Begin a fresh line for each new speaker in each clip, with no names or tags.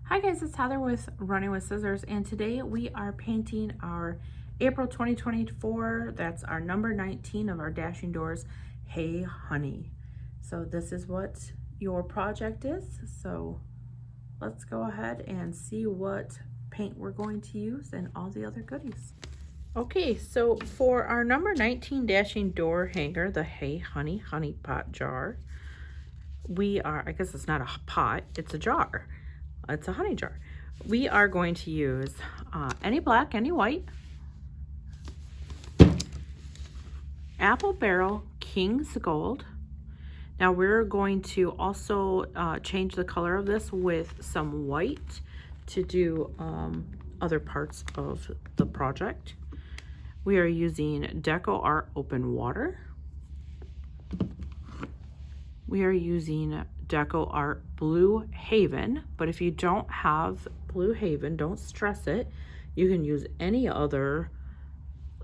Hi guys, it's Heather with Running with Scissors, and today we are painting our April 2024. That's our number 19 of our Dashing Doors Hey Honey. So this is what your project is. So let's go ahead and see what paint we're going to use and all the other goodies. Okay, so for our number 19 Dashing Door hanger, the Hey Honey Honey Pot jar, I guess it's not a pot, it's a jar. It's a honey jar. We are going to use any black, any white, Apple Barrel King's Gold. Now we're going to also change the color of this with some white to do other parts of the project. We are using Deco Art Open Water. We are using Deco Art Blue Haven, but if you don't have Blue Haven, don't stress it. You can use any other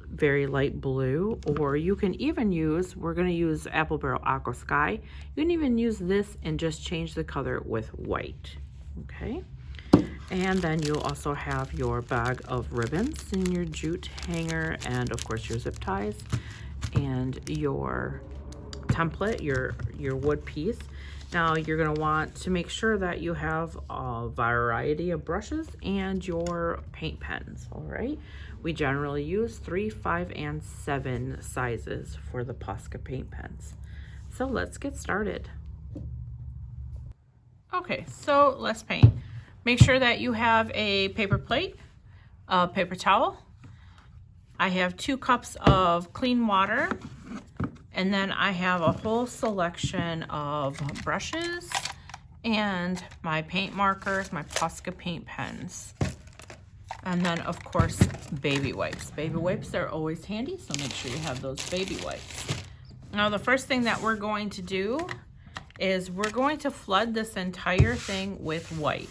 very light blue, or you can even use, we're going to use Apple Barrel Aqua Sky. You can even use this and just change the color with white, okay? And then you'll also have your bag of ribbons and your jute hanger, and of course your zip ties, and your template, your wood piece. Now you're going to want to make sure that you have a variety of brushes and your paint pens. All right, we generally use 3, 5, and 7 sizes for the Posca paint pens. So let's get started. Okay, so let's paint. Make sure that you have a paper plate, a paper towel. I have 2 cups of clean water. And then I have a whole selection of brushes and my paint markers, my Posca paint pens. And then of course, baby wipes. Baby wipes are always handy, so make sure you have those baby wipes. Now the first thing that we're going to do is we're going to flood this entire thing with white.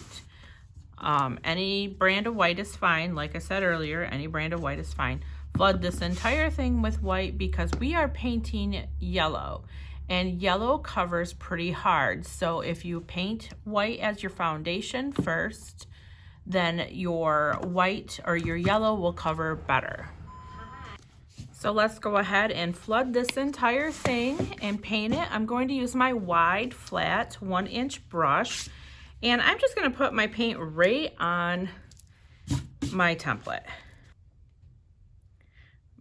Any brand of white is fine. Like I said earlier, any brand of white is fine. Flood this entire thing with white because we are painting yellow, and yellow covers pretty hard. So if you paint white as your foundation first, then your white or your yellow will cover better. So let's go ahead and flood this entire thing and paint it. I'm going to use my wide flat 1-inch brush, and I'm just going to put my paint right on my template.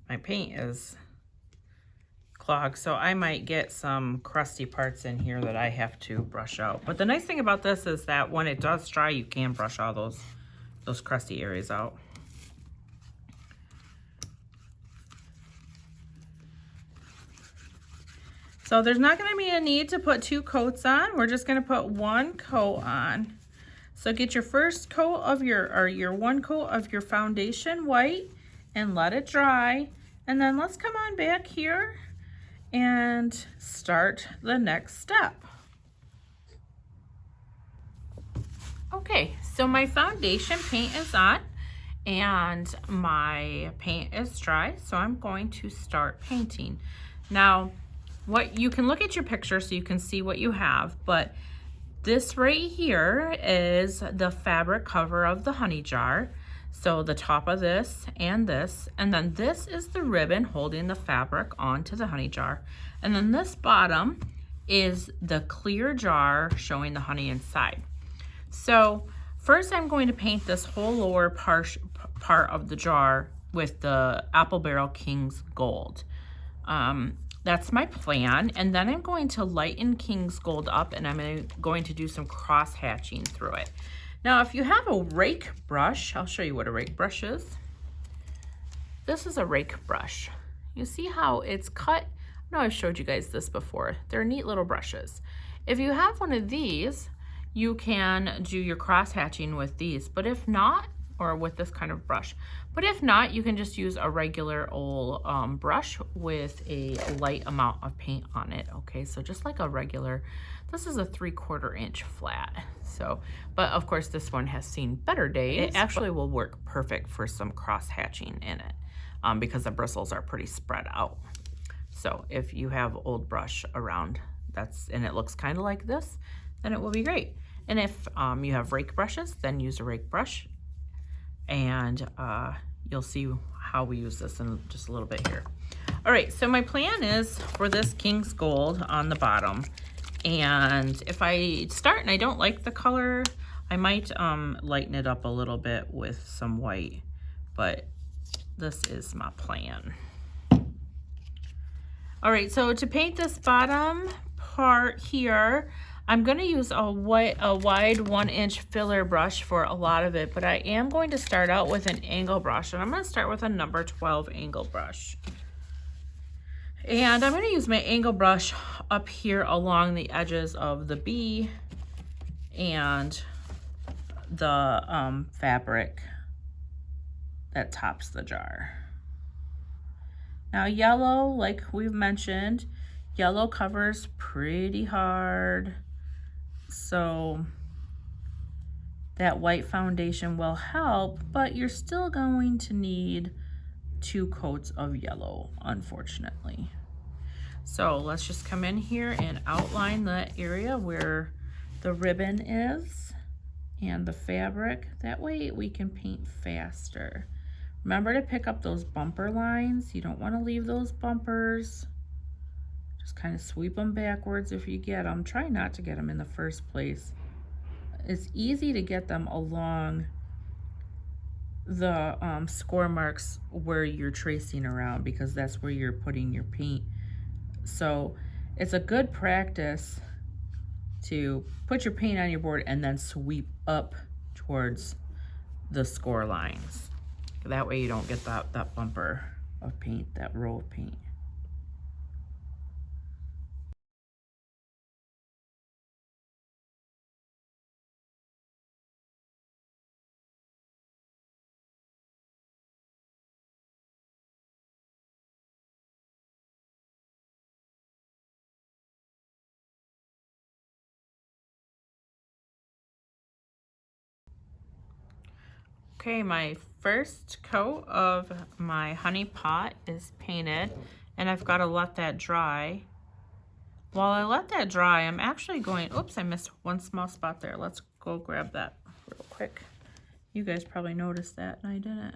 My paint is clogged, so I might get some crusty parts in here that I have to brush out. But the nice thing about this is that when it does dry, you can brush all those crusty areas out. So there's not going to be a need to put 2 coats on. We're just going to put 1 coat on. So get your first coat of your 1 coat of your foundation white and let it dry. And then let's come on back here and start the next step. Okay, so my foundation paint is on and my paint is dry, so I'm going to start painting. Now, you can look at your picture so you can see what you have, but this right here is the fabric cover of the honey jar. So the top of this, and then this is the ribbon holding the fabric onto the honey jar. And then this bottom is the clear jar showing the honey inside. So first I'm going to paint this whole lower part of the jar with the Apple Barrel King's Gold. That's my plan. And then I'm going to lighten King's Gold up, and I'm going to do some cross hatching through it. Now, if you have a rake brush, I'll show you what a rake brush is. This is a rake brush. You see how it's cut? I know I've showed you guys this before. They're neat little brushes. If you have one of these, you can do your cross hatching with these, but if not, or with this kind of brush. But if not, you can just use a regular old brush with a light amount of paint on it. Okay, so just like a regular, this is a 3/4 inch flat. So, but of course this one has seen better days. It actually will work perfect for some cross hatching in it because the bristles are pretty spread out. So if you have old brush around and it looks kind of like this, then it will be great. And if you have rake brushes, then use a rake brush. And you'll see how we use this in just a little bit here. All right, so my plan is for this King's Gold on the bottom. And if I start and I don't like the color, I might lighten it up a little bit with some white, but this is my plan. All right, so to paint this bottom part here, I'm gonna use a wide 1-inch filler brush for a lot of it, but I am going to start out with an angle brush, and I'm gonna start with a number 12 angle brush. And I'm gonna use my angle brush up here along the edges of the bee and the fabric that tops the jar. Now yellow, like we've mentioned, yellow covers pretty hard, so that white foundation will help, but you're still going to need 2 coats of yellow, unfortunately. So let's just come in here and outline the area where the ribbon is and the fabric. That way we can paint faster. Remember to pick up those bumper lines. You don't want to leave those bumpers. Just kind of sweep them backwards if you get them. Try not to get them in the first place. It's easy to get them along the score marks where you're tracing around, because that's where you're putting your paint. So it's a good practice to put your paint on your board and then sweep up towards the score lines. That way you don't get that bumper of paint, that row of paint. Okay, my first coat of my honey pot is painted, and I've got to let that dry. While I let that dry, I'm actually going, oops, I missed one small spot there. Let's go grab that real quick. You guys probably noticed that, and I didn't.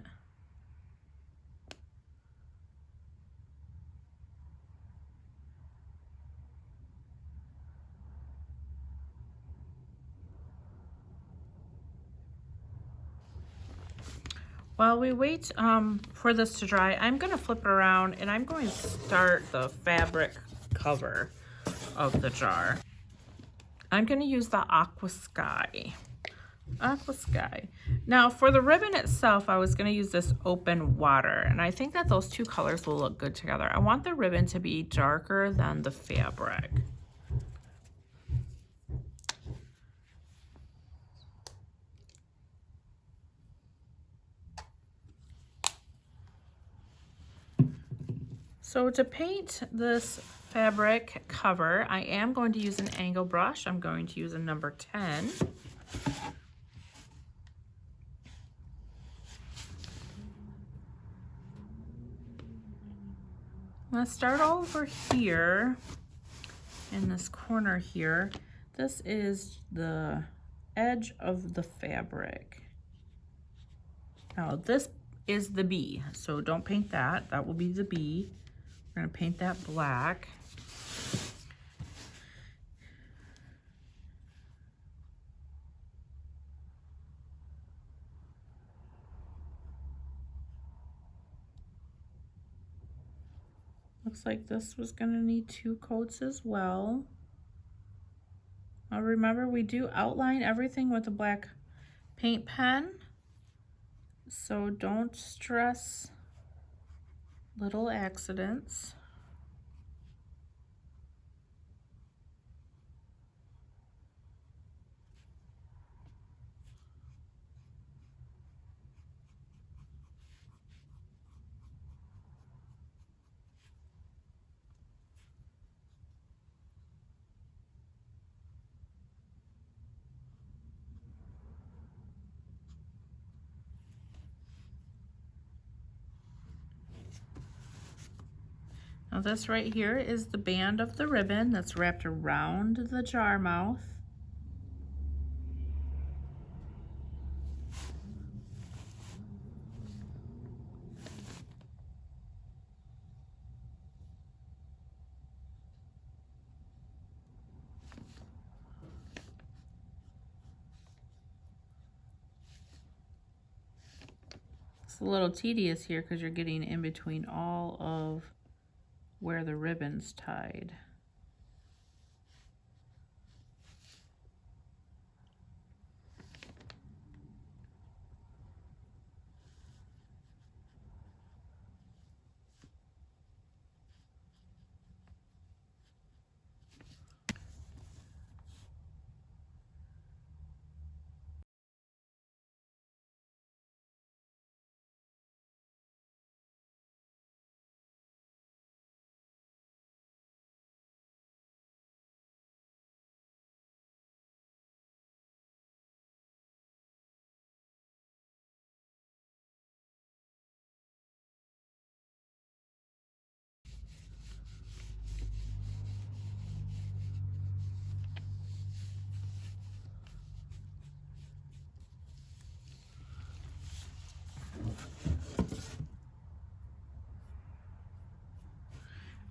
While we wait for this to dry, I'm going to flip it around and I'm going to start the fabric cover of the jar. I'm going to use the Aqua Sky. Aqua Sky. Now for the ribbon itself, I was going to use this Open Water, and I think that those 2 colors will look good together. I want the ribbon to be darker than the fabric. So to paint this fabric cover, I am going to use an angle brush. I'm going to use a number 10. Let's start over here in this corner here. This is the edge of the fabric. Now this is the bee, so don't paint that. That will be the bee. We're going to paint that black. Looks like this was going to need 2 coats as well. Now remember, we do outline everything with a black paint pen, so don't stress little accidents. Now this right here is the band of the ribbon that's wrapped around the jar mouth. a little tedious here because you're getting in between all of where the ribbon's tied.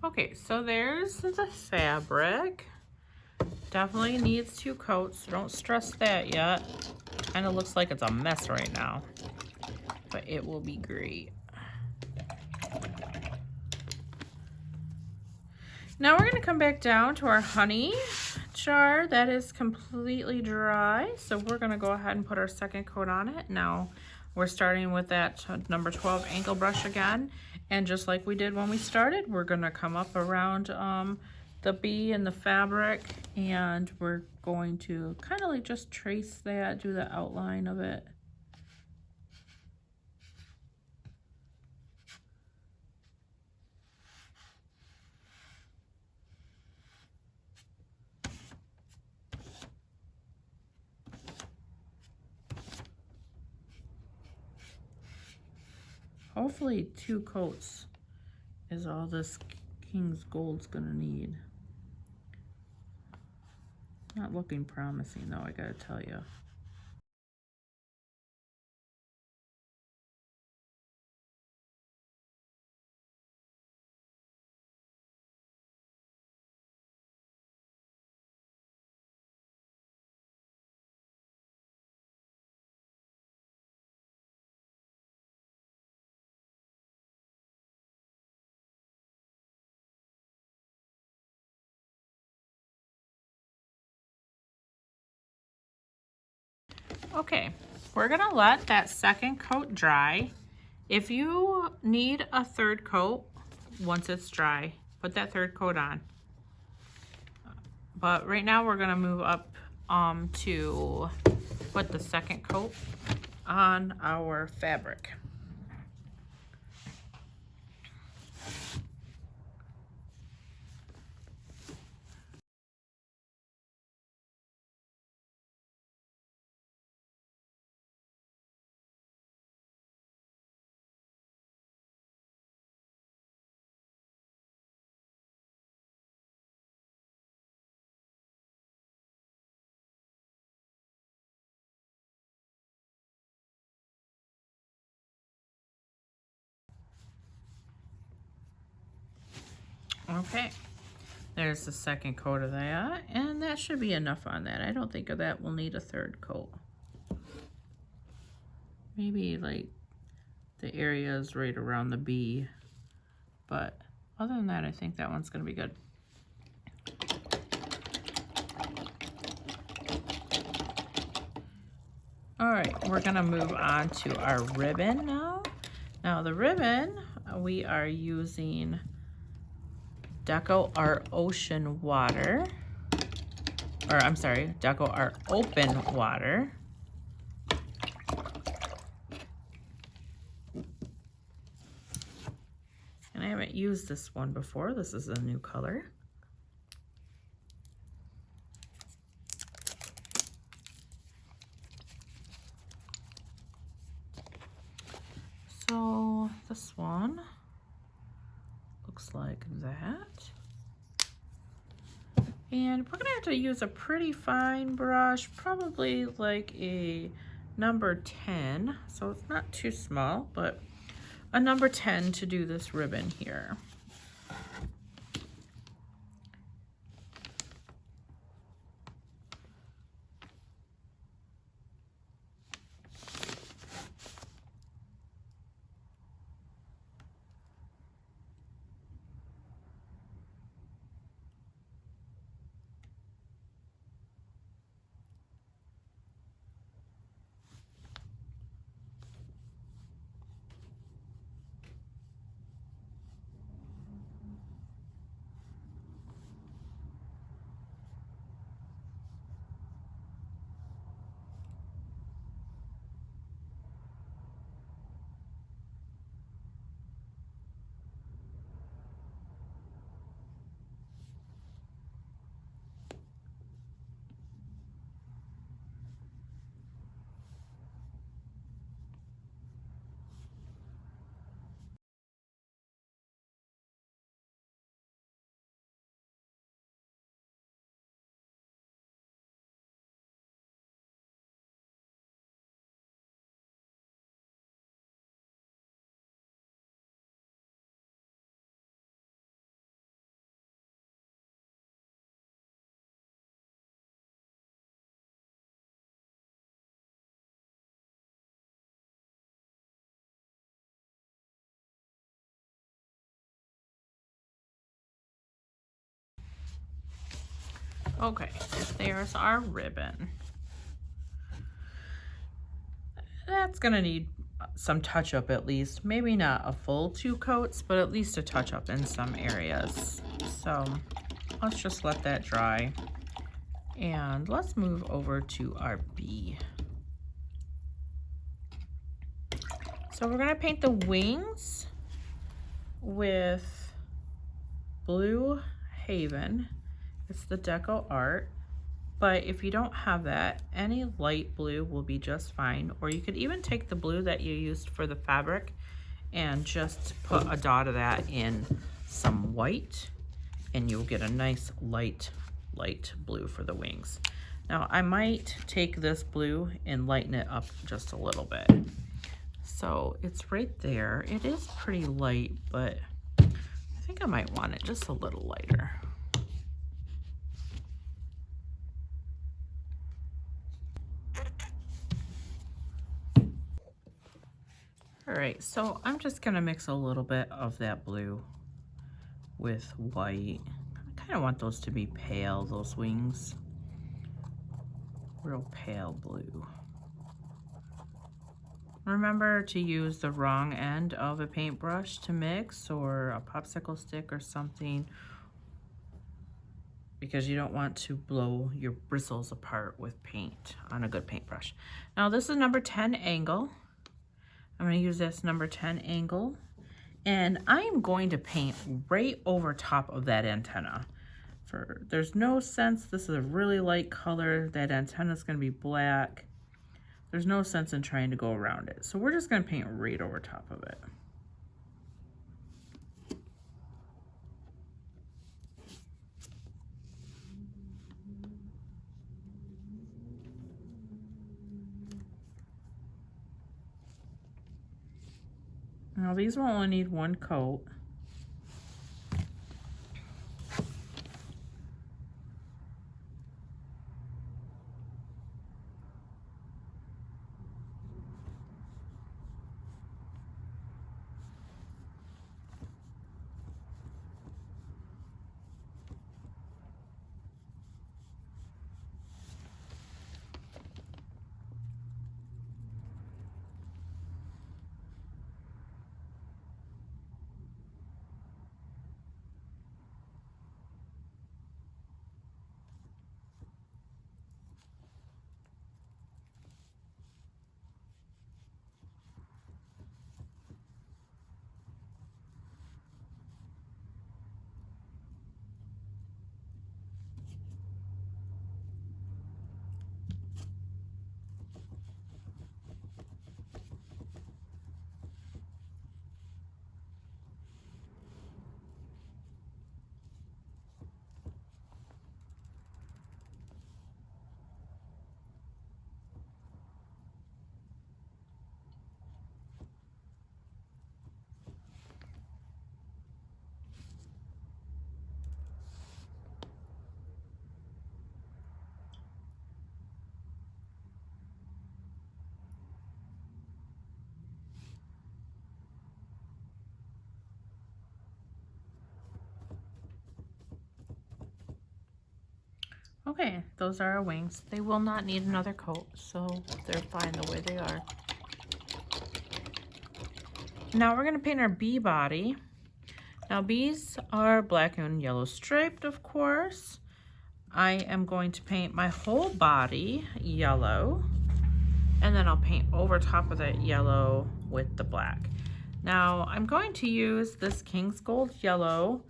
Okay, so there's the fabric. Definitely needs 2 coats. Don't stress that yet. Kind of looks like it's a mess right now, but it will be great. Now we're going to come back down to our honey jar that is completely dry. So we're going to go ahead and put our second coat on it. Now we're starting with that number 12 angle brush again. And just like we did when we started, we're going to come up around the bee and the fabric, and we're going to kind of like just trace that, do the outline of it. Hopefully 2 coats is all this King's Gold's gonna need. Not looking promising though, I gotta tell you. Okay, we're gonna let that second coat dry. If you need a third coat, once it's dry, put that third coat on. But right now we're gonna move up to put the second coat on our fabric. Okay, there's the second coat of that, and that should be enough on that. I don't think that will need a third coat. Maybe like the areas right around the bee, but other than that, I think that one's gonna be good. All right, we're gonna move on to our ribbon now. Now the ribbon, we are using Deco Art Ocean Water, or I'm sorry, Deco Art Open Water. And I haven't used this one before. This is a new color. So this one looks like that. And we're gonna have to use a pretty fine brush, probably like a number 10. So it's not too small, but a number 10 to do this ribbon here. Okay, there's our ribbon. That's gonna need some touch up at least. Maybe not a full 2 coats, but at least a touch up in some areas. So let's just let that dry. And let's move over to our bee. So we're gonna paint the wings with Blue Haven. It's the Deco Art. But if you don't have that, any light blue will be just fine. Or you could even take the blue that you used for the fabric and just put a dot of that in some white, and you'll get a nice light blue for the wings. Now I might take this blue and lighten it up just a little bit. So it's right there. It is pretty light, but I think I might want it just a little lighter. All right, so I'm just gonna mix a little bit of that blue with white. I kind of want those to be pale, those wings. Real pale blue. Remember to use the wrong end of a paintbrush to mix, or a popsicle stick or something, because you don't want to blow your bristles apart with paint on a good paintbrush. Now this is number 10 angle. I'm going to use this number 10 angle, and I am going to paint right over top of that antenna. There's no sense, this is a really light color, that antenna is going to be black. There's no sense in trying to go around it. So we're just going to paint right over top of it. Now these will only need 1 coat. Okay, those are our wings. They will not need another coat, so they're fine the way they are. Now we're going to paint our bee body. Now bees are black and yellow striped, of course. I am going to paint my whole body yellow, and then I'll paint over top of that yellow with the black. Now I'm going to use this King's Gold yellow,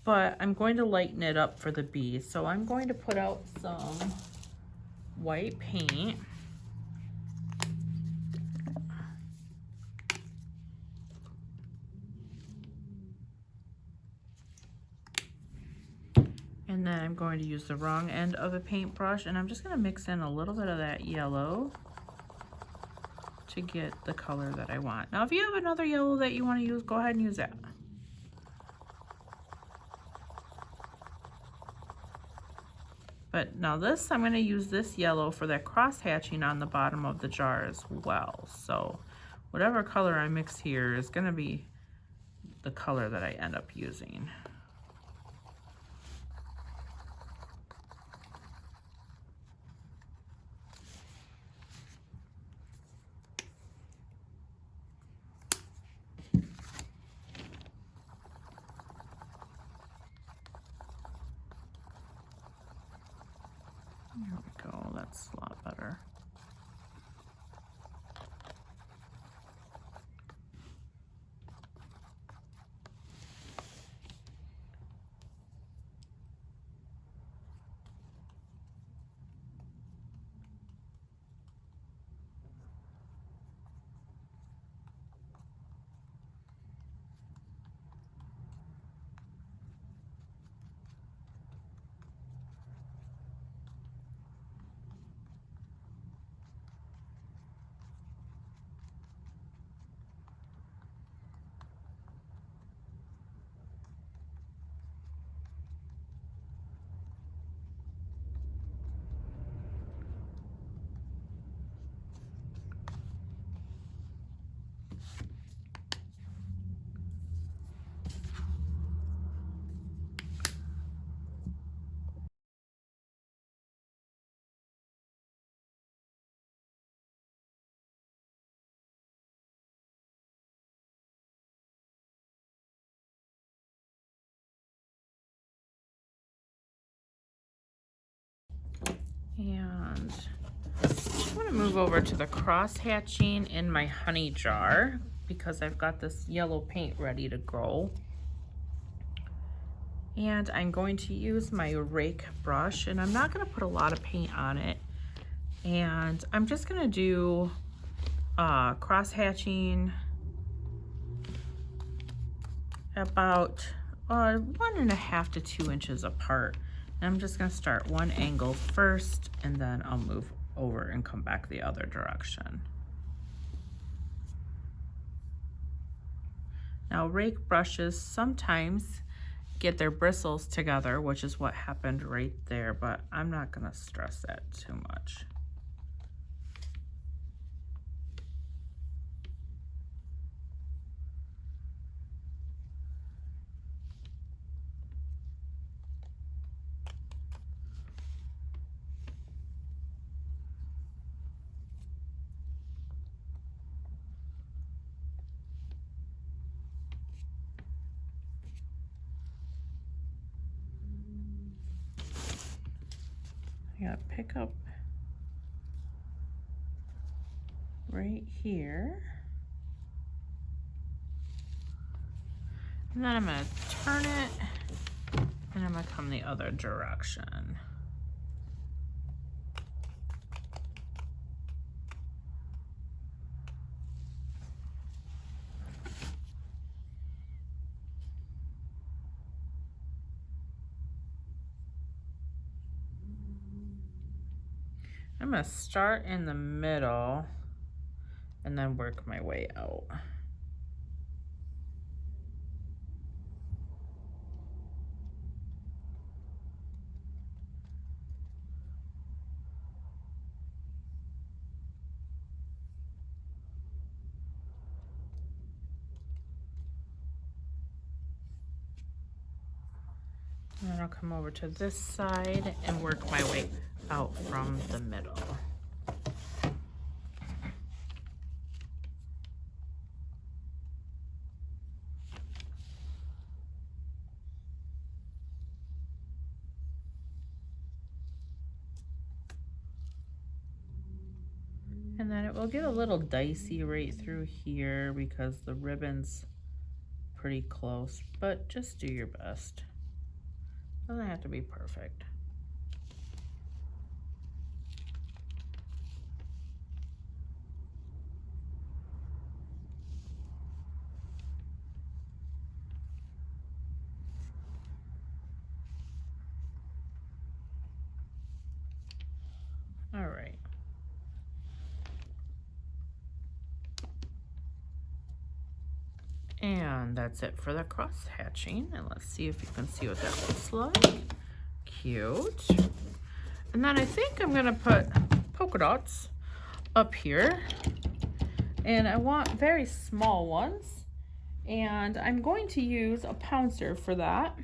but I'm going to lighten it up for the bees. So I'm going to put out some white paint. And then I'm going to use the wrong end of a paintbrush, and I'm just going to mix in a little bit of that yellow to get the color that I want. Now if you have another yellow that you want to use, go ahead and use that. But now this, I'm going to use this yellow for that cross hatching on the bottom of the jar as well. So whatever color I mix here is going to be the color that I end up using. That's a lot better. And I'm going to move over to the cross hatching in my honey jar because I've got this yellow paint ready to go. And I'm going to use my rake brush, and I'm not going to put a lot of paint on it. And I'm just going to do cross hatching about 1.5 to 2 inches apart. And I'm just going to start one angle first, and then I'll move over and come back the other direction. Now, rake brushes sometimes get their bristles together, which is what happened right there, but I'm not going to stress that too much. I gotta pick up right here. And then I'm gonna turn it, and I'm gonna come the other direction. I'm gonna start in the middle and then work my way out. And then I'll come over to this side and work my way out from the middle. And then it will get a little dicey right through here because the ribbon's pretty close, but just do your best. Doesn't have to be perfect. All right. And that's it for the cross hatching. And let's see if you can see what that looks like. Cute. And then I think I'm gonna put polka dots up here. And I want very small ones. And I'm going to use a pouncer for that.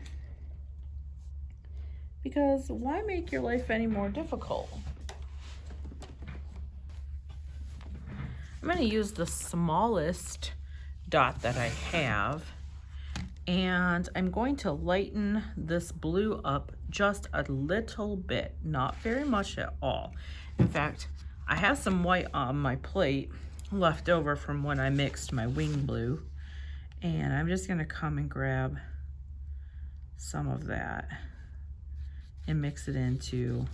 Because why make your life any more difficult? I'm going to use the smallest dot that I have, and I'm going to lighten this blue up just a little bit, not very much at all. In fact, I have some white on my plate left over from when I mixed my wing blue, and I'm just gonna come and grab some of that and mix it into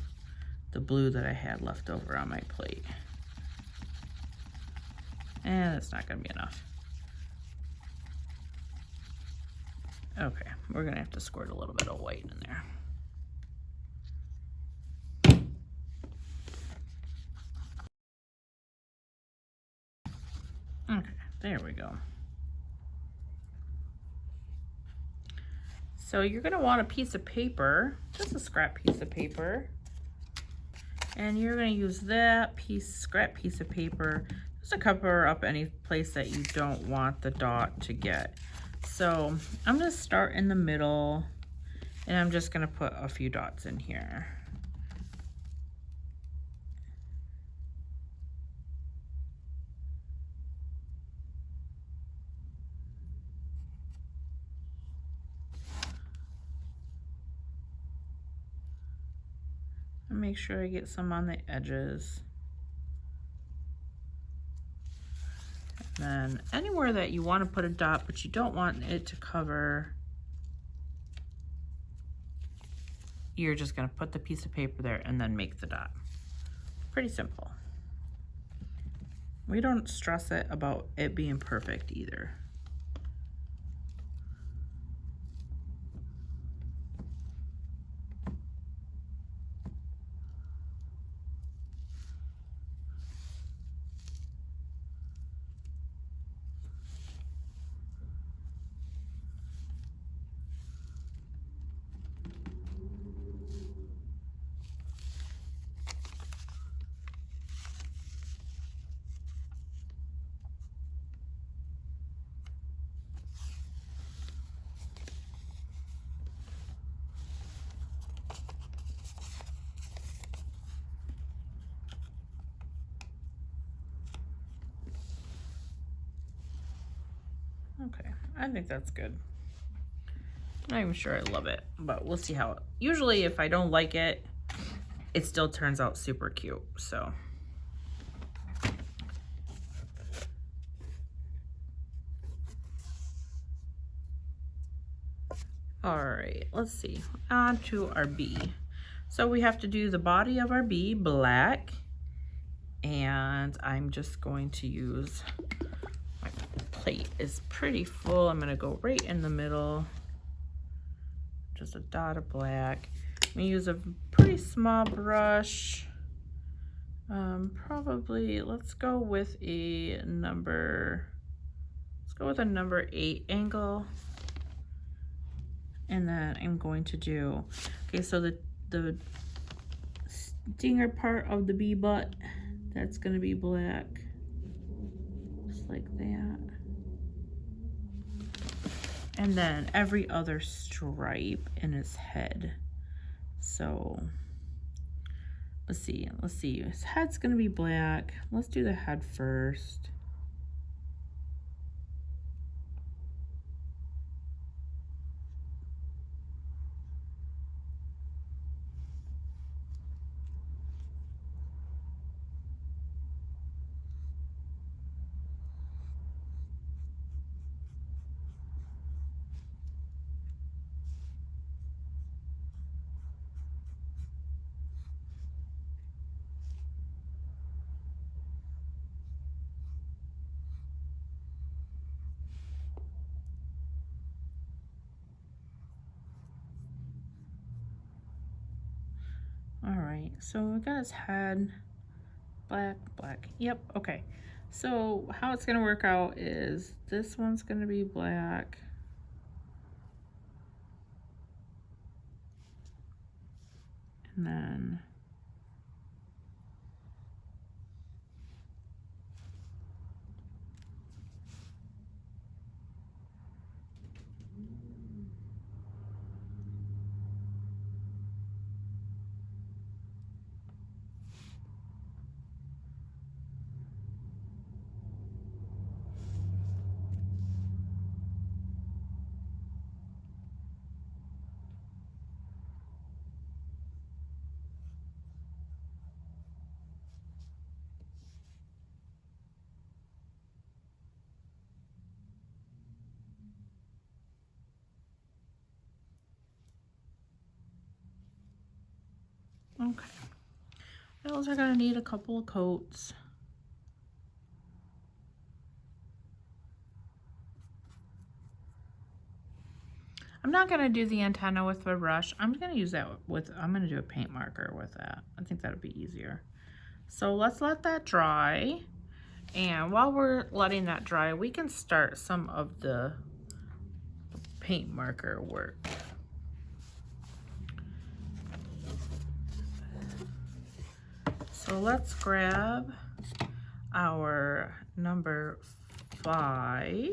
the blue that I had left over on my plate. And it's not gonna be enough. Okay, we're gonna have to squirt a little bit of white in there. Okay, there we go. So you're gonna want a piece of paper, just a scrap piece of paper. And you're gonna use that scrap piece of paper just to cover up any place that you don't want the dot to get. So I'm gonna start in the middle, and I'm just gonna put a few dots in here. And make sure I get some on the edges. And then anywhere that you want to put a dot, but you don't want it to cover, you're just gonna put the piece of paper there and then make the dot. Pretty simple. We don't stress it about it being perfect either. Okay, I think that's good. I'm not even sure I love it, but we'll see how it, usually if I don't like it, it still turns out super cute, so. All right, let's see, on to our bee. So we have to do the body of our bee black, and I'm just going to use, my plate is pretty full. I'm gonna go right in the middle, just a dot of black. I'm gonna use a pretty small brush. Probably, let's go with a number 8 angle. And then I'm going to do, okay, so the stinger part of the bee butt, that's gonna be black, just like that. And then every other stripe in his head. So let's see, his head's gonna be black. Let's do the head first. All right, so we got his head, black, black. Yep, okay. So how it's gonna work out is this one's gonna be black. And then Okay. Those are gonna need a couple of coats. I'm not gonna do the antenna with a brush. I'm gonna use that with, I'm gonna do a paint marker with that. I think that'll be easier. So let's let that dry. And while we're letting that dry, we can start some of the paint marker work. So let's grab our number 5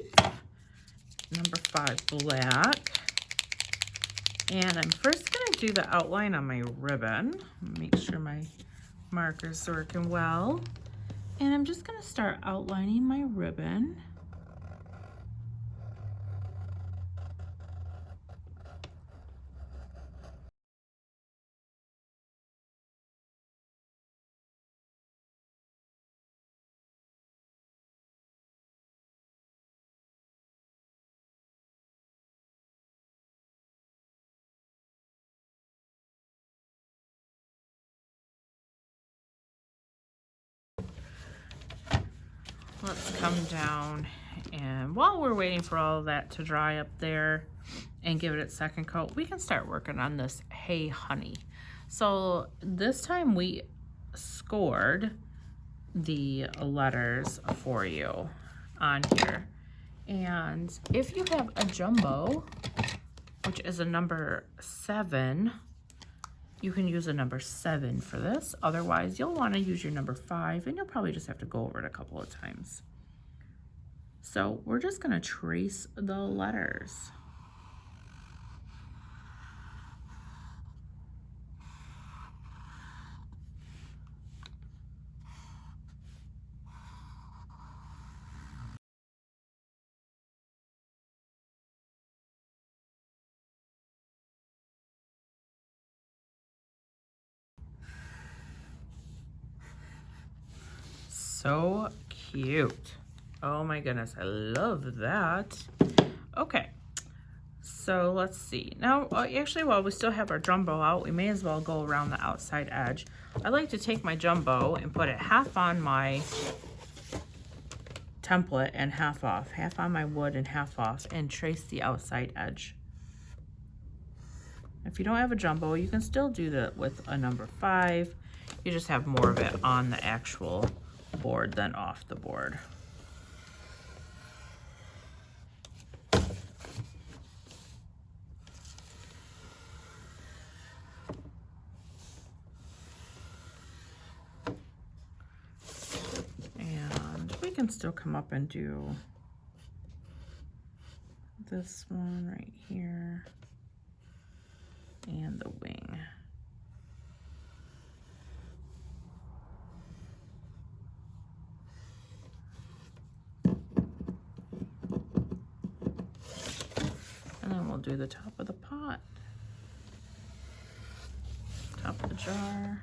black. And I'm first gonna do the outline on my ribbon. Make sure my marker's working well. And I'm just gonna start outlining my ribbon. Let's come down, and while we're waiting for all of that to dry up there and give it its second coat, we can start working on this Hey Honey. So this time we scored the letters for you on here. And if you have a jumbo, which is a number 7, you can use a number 7 for this. Otherwise, you'll want to use your number 5, and you'll probably just have to go over it a couple of times. So we're just going to trace the letters. So cute. Oh my goodness, I love that. Okay, so let's see. Now, actually, while we still have our jumbo out, we may as well go around the outside edge. I like to take my jumbo and put it half on my template and half off, half on my wood and half off, and trace the outside edge. If you don't have a jumbo, you can still do that with a number 5. You just have more of it on the actual board than off the board. And we can still come up and do this one right here and the wing. And then we'll do the top of the pot, top of the jar.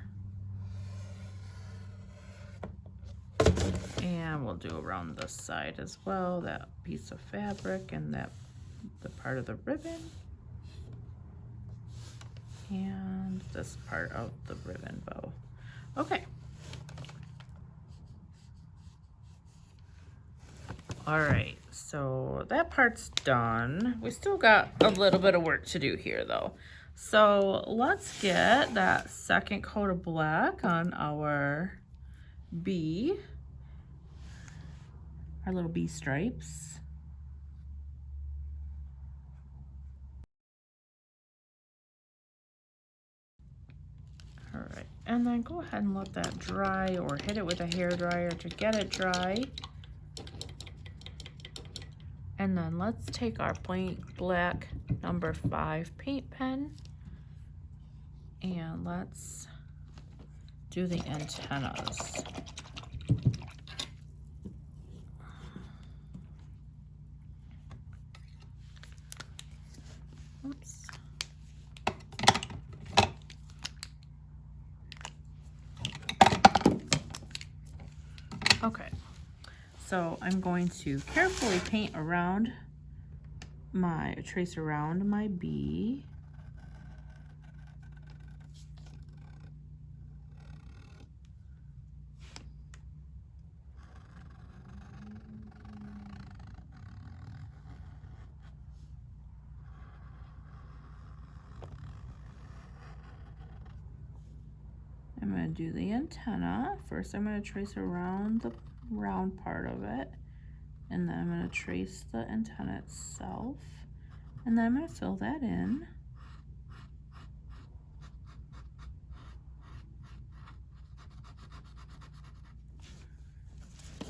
And we'll do around the side as well, that piece of fabric and that the part of the ribbon. And this part of the ribbon bow. Okay. All right, so that part's done. We still got a little bit of work to do here though. So let's get that second coat of black on our bee, our little bee stripes. All right, and then go ahead and let that dry or hit it with a hairdryer to get it dry. And then let's take our plain black number 5 paint pen and let's do the antennas. Oops. Okay. So I'm going to carefully paint around trace around my bee. going to do the antenna. First, I'm going to trace around the round part of it. And then I'm going to trace the antenna itself. And then I'm going to fill that in.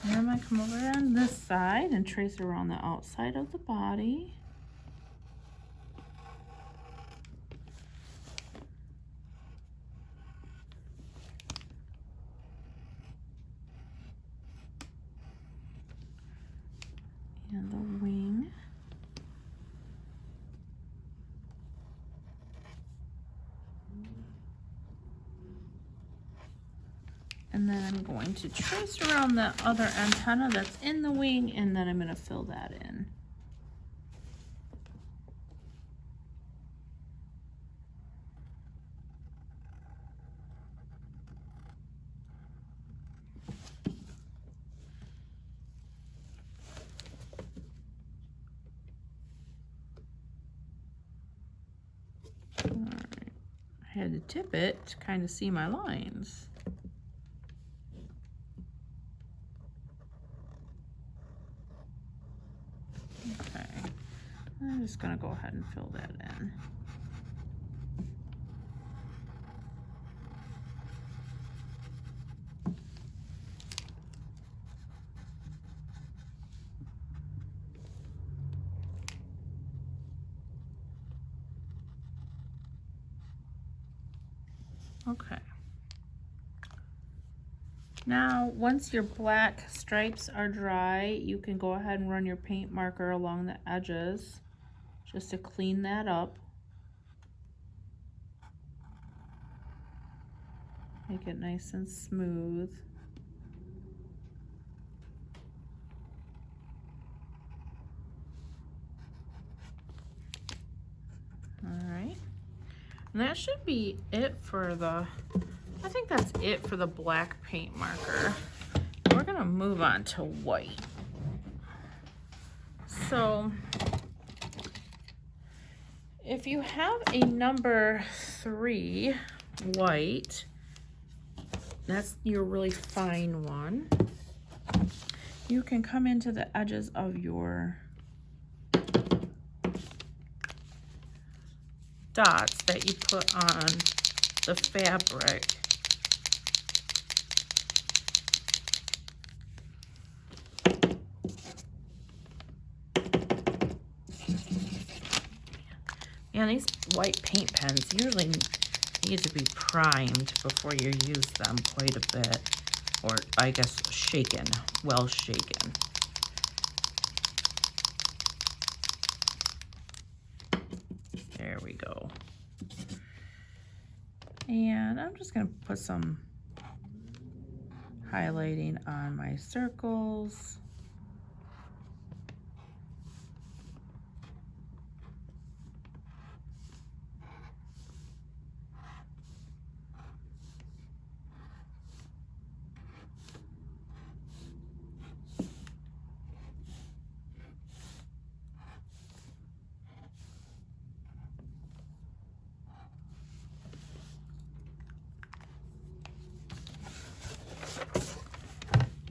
And I'm going to come over on this side and trace around the outside of the body. And the wing. And then I'm going to trace around the other antenna that's in the wing, and then I'm going to fill that in. Alright. I had to tip it to kind of see my lines. Okay, I'm just going to go ahead and fill that in. Okay. Now, once your black stripes are dry, you can go ahead and run your paint marker along the edges just to clean that up. Make it nice and smooth. All right. And that should be it for the, I think that's it for the black paint marker. We're gonna move on to white. So, if you have a number 3 white, that's your really fine one, you can come into the edges of your dots that you put on the fabric. Yeah, these white paint pens usually need to be primed before you use them quite a bit, or I guess shaken, well shaken. There we go. And I'm just going to put some highlighting on my circles.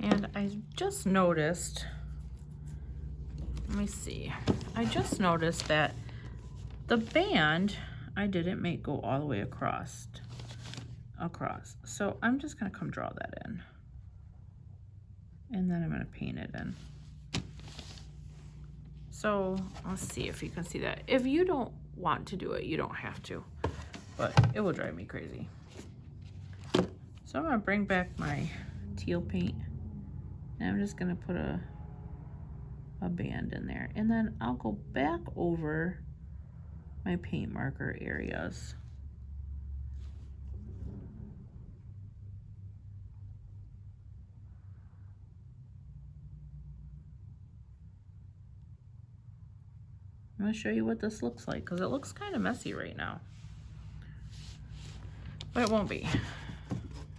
And I just noticed, let me see, I just noticed that the band I didn't make go all the way across. So I'm just gonna come draw that in. And then I'm gonna paint it in. So let's see if you can see that. If you don't want to do it, you don't have to, but it will drive me crazy. So I'm gonna bring back my teal paint. And I'm just gonna put a band in there. And then I'll go back over my paint marker areas. I'm gonna show you what this looks like because it looks kind of messy right now. But it won't be.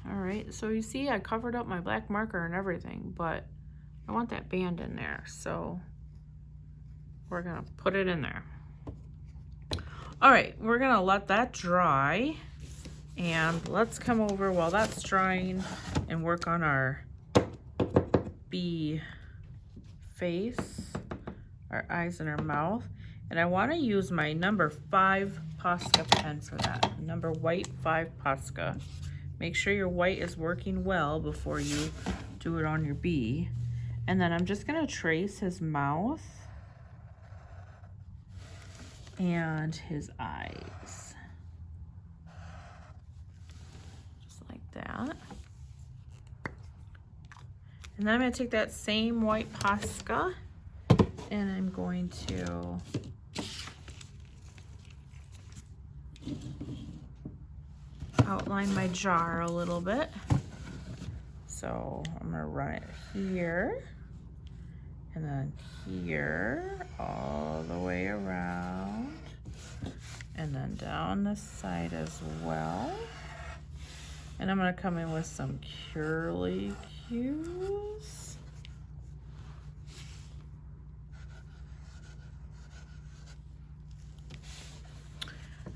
All right, so you see I covered up my black marker and everything, but I want that band in there, so we're gonna put it in there. All right, we're gonna let that dry, And let's come over while that's drying and work on our bee face, our eyes and our mouth. And I want to use my number 5 Posca pen for that. Number white 5 Posca. Make sure your white is working well before you do it on your bee. And then I'm just going to trace his mouth and his eyes. Just like that. And then I'm going to take that same white Posca and I'm going to outline my jar a little bit. So I'm going to run it here and then here all the way around and then down this side as well. And I'm going to come in with some curly cues.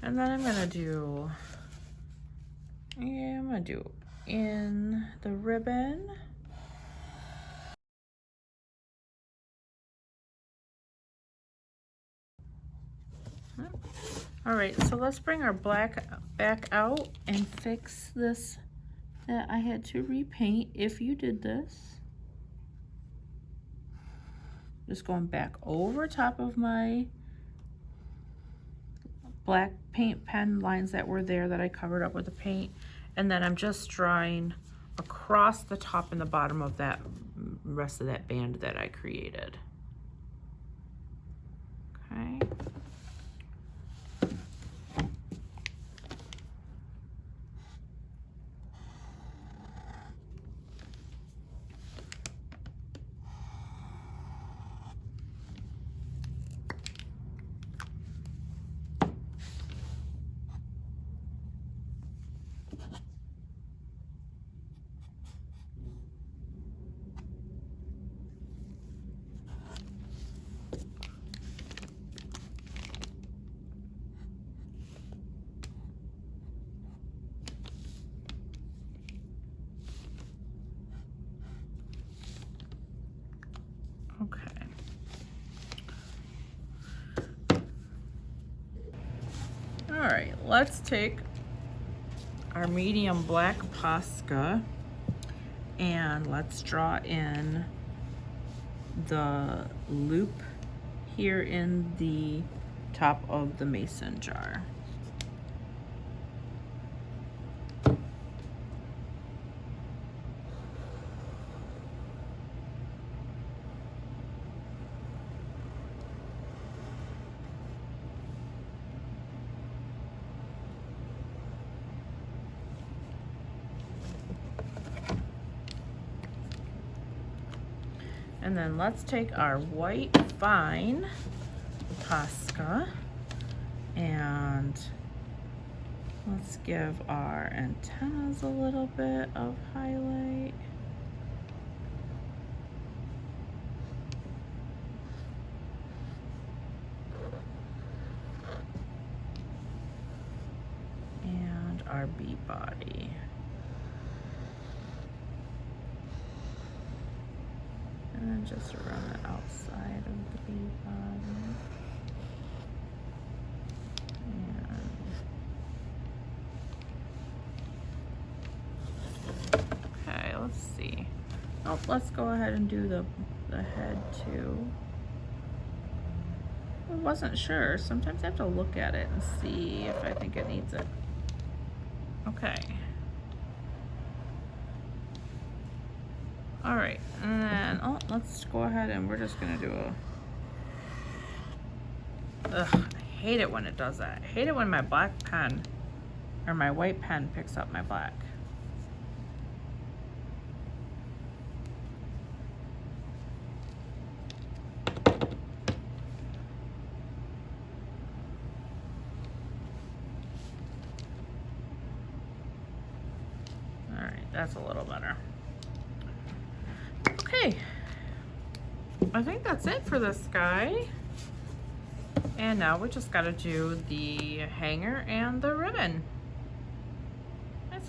And then I'm going to do, in the ribbon. All right, so let's bring our black back out and fix this that I had to repaint if you did this. Just going back over top of my black paint pen lines that were there that I covered up with the paint. And then I'm just drawing across the top and the bottom of that rest of that band that I created. Okay. Okay. All right, let's take our medium black Posca and let's draw in the loop here in the top of the mason jar. And then let's take our white fine Posca and let's give our antennas a little bit of highlight. And our bee body. And then just around the outside of the bee body. And okay, let's see. Oh, let's go ahead and do the head too. I wasn't sure. Sometimes I have to look at it and see if I think it needs it. Okay. All right, and then, oh, let's go ahead and we're just gonna do I hate it when it does that. I hate it when my black pen, or my white pen picks up my black. All right, that's a little better. Okay, I think that's it for this guy. And now we just gotta do the hanger and the ribbon.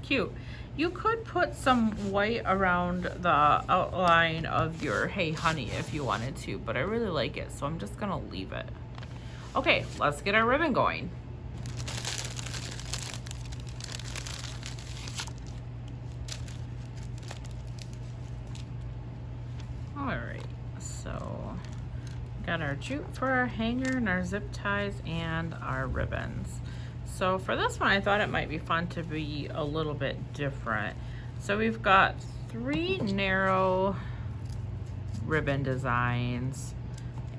cute. You could put some white around the outline of your Hey Honey if you wanted to, but I really like it, so I'm just gonna leave it. Okay, let's get our ribbon going. All right, so got our jute for our hanger and our zip ties and our ribbons. So for this one, I thought it might be fun to be a little bit different. So we've got 3 narrow ribbon designs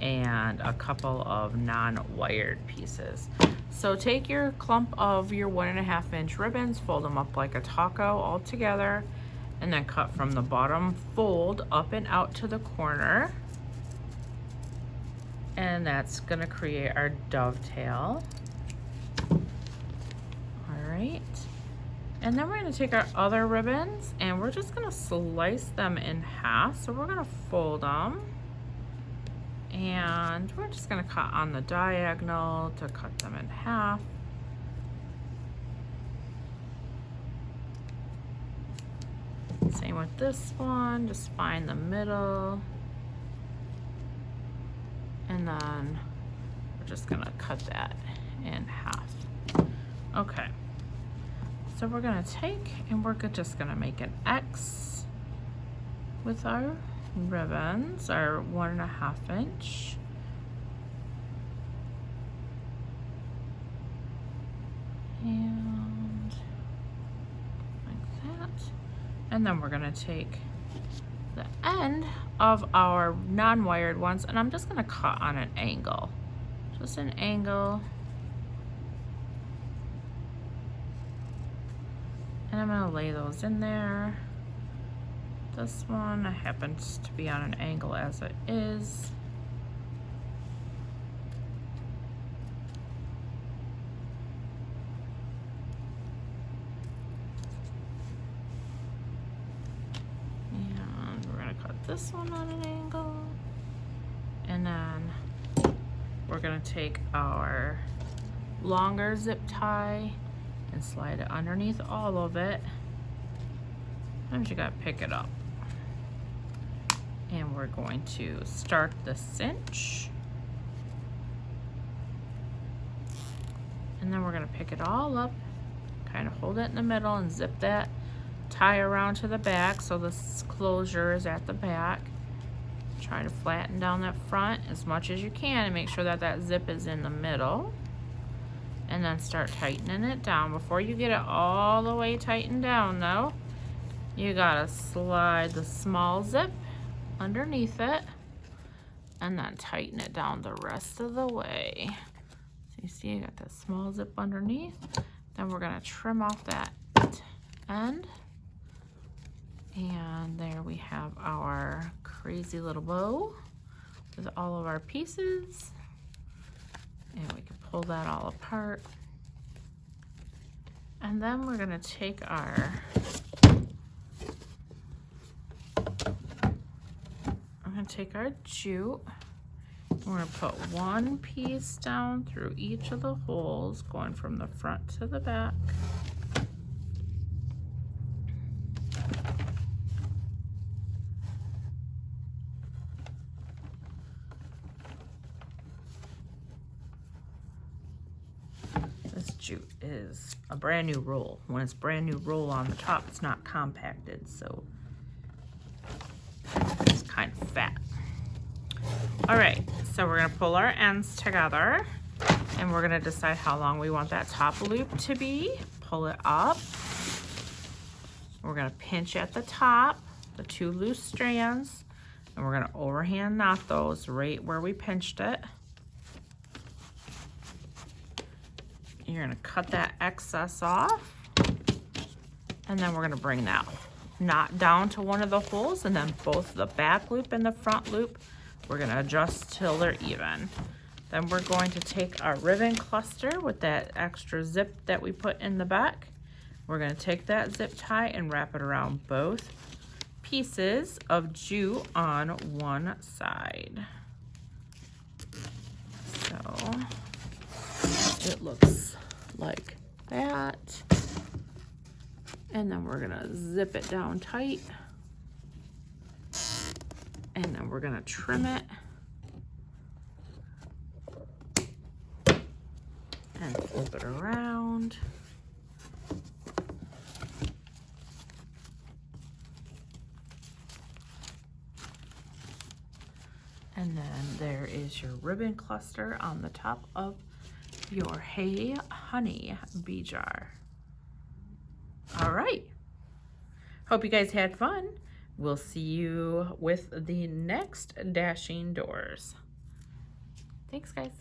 and a couple of non-wired pieces. So take your clump of your 1.5 inch ribbons, fold them up like a taco all together, and then cut from the bottom fold up and out to the corner. And that's gonna create our dovetail. All right. And then we're gonna take our other ribbons and we're just gonna slice them in half. So we're gonna fold them and we're just gonna cut on the diagonal to cut them in half. Same with this one, just find the middle. And then we're just gonna cut that in half. Okay, so we're gonna take and we're just gonna make an X with our ribbons, our 1.5 inch. And like that. And then we're gonna take the end of our non-wired ones and I'm just gonna cut on an angle. Just an angle. And I'm gonna lay those in there. This one happens to be on an angle as it is. And we're gonna cut this one on an angle. And then we're gonna take our longer zip tie and slide it underneath all of it. Sometimes you gotta pick it up. And we're going to start the cinch. And then we're gonna pick it all up, kind of hold it in the middle and zip that tie around to the back so this closure is at the back. Try to flatten down that front as much as you can and make sure that that zip is in the middle. And then start tightening it down. Before you get it all the way tightened down though, you gotta slide the small zip underneath it and then tighten it down the rest of the way. So you see I got that small zip underneath. Then we're gonna trim off that end. And there we have our crazy little bow with all of our pieces. And we can pull that all apart. And then we're gonna take our, jute. We're gonna put one piece down through each of the holes, going from the front to the back. Jute is a brand new roll. When it's brand new roll on the top, it's not compacted, so it's kind of fat. All right, so we're gonna pull our ends together and we're gonna decide how long we want that top loop to be. Pull it up. We're gonna pinch at the top, the 2 loose strands, and we're gonna overhand knot those right where we pinched it. You're gonna cut that excess off, and then we're gonna bring that knot down to one of the holes, and then both the back loop and the front loop, we're gonna adjust till they're even. Then we're going to take our ribbon cluster with that extra zip that we put in the back. We're gonna take that zip tie and wrap it around both pieces of jute on one side. So it looks like that. And then we're gonna zip it down tight. And then we're gonna trim it. And flip it around. And then there is your ribbon cluster on the top of your Hey Honey bee jar. All right. Hope you guys had fun. We'll see you with the next Dashing Doors. Thanks, guys.